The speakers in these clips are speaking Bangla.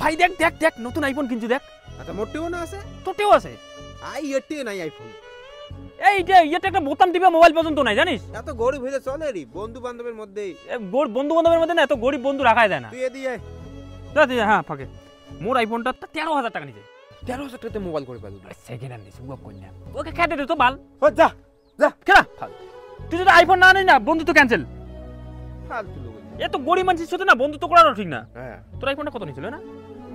ভাই দেখ দেখ দেখ নতুন আইফোন কিনছি দেখ। আচ্ছা মোটেও না আছে, তোতেও আছে। এতে নাই আইফোন। এইটা ইয়েতে একটা বোতাম টিপে মোবাইল পর্যন্ত নাই জানিস। এত গরিব হইলে চলে রে, বন্ধু বান্ধবের মধ্যে। বন্ধু বান্ধবের মধ্যে না এত গরিব বন্ধু রাখাই যায় না। তুই এদিকে হ্যাঁ ফাঁকে মোর আইফোনটা 13,000 টাকা নিছে। 13,000 টাকাতে মোবাইল করে পাবি? সেকেন্ড হ্যান্ড নিছে বুক কইনা। ওকে খেতে দে তো বাল। ও যা যা কেনা ফাল। তুই যদি আইফোন না নিস না বন্ধু তো ক্যান্সেল। ফালতু লোক। এত গরিব মানুষের সাথে না বন্ধু তো করানো ঠিক না। হ্যাঁ তোর আইফোনটা কত নিছিল না?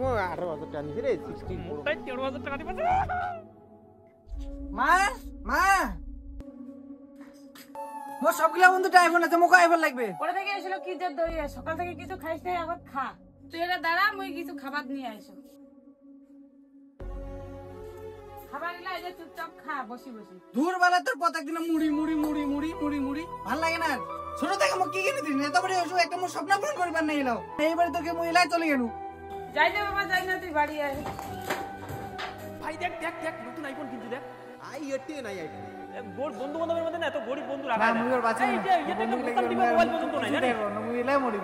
ও 18,000 টাকা নিছে রে, 16 মোটাই 13,000 টাকা দিবা। মা মা মোর সবগুলা বন্ধুটা আইফোন আছে, মোকে আইফোন লাগবে। পরে থেকে এসেছিল কি যে দই সকাল থেকে কিছু খাইস নাই, আবার খা। তুই এটা দাঁড়া, মুই কিছু খাবার নিয়ে আইসো। খাবার নিলে এই যে চুপচাপ খা বসি বসি। দূর বেলা তোর প্রত্যেক দিন মুড়ি মুড়ি মুড়ি মুড়ি মুড়ি মুড়ি ভাল লাগে না। ছোট থেকে মোক কি কিনে দিন, এত বড় হইছো একটা মোর স্বপ্ন পূরণ করবার নাই এলাও। এইবারে তোকে মুই এলাই চলে গেলু। যাই না বাবা যাই না, তুই বাড়ি আয়। ভাই দেখ দেখ দেখ নতুন আইফোন কিনছি দেখ। এতে নাই আইফোন। বন্ধু বান্ধবের মধ্যে না এত গরিব বন্ধু রাখাই না যায় না। মুই ওর বাঁচি না। এইটা ইয়েতে একটা বোতাম টিপে মোবাইল পর্যন্ত নাই জানিস। মুই এলাই মরি।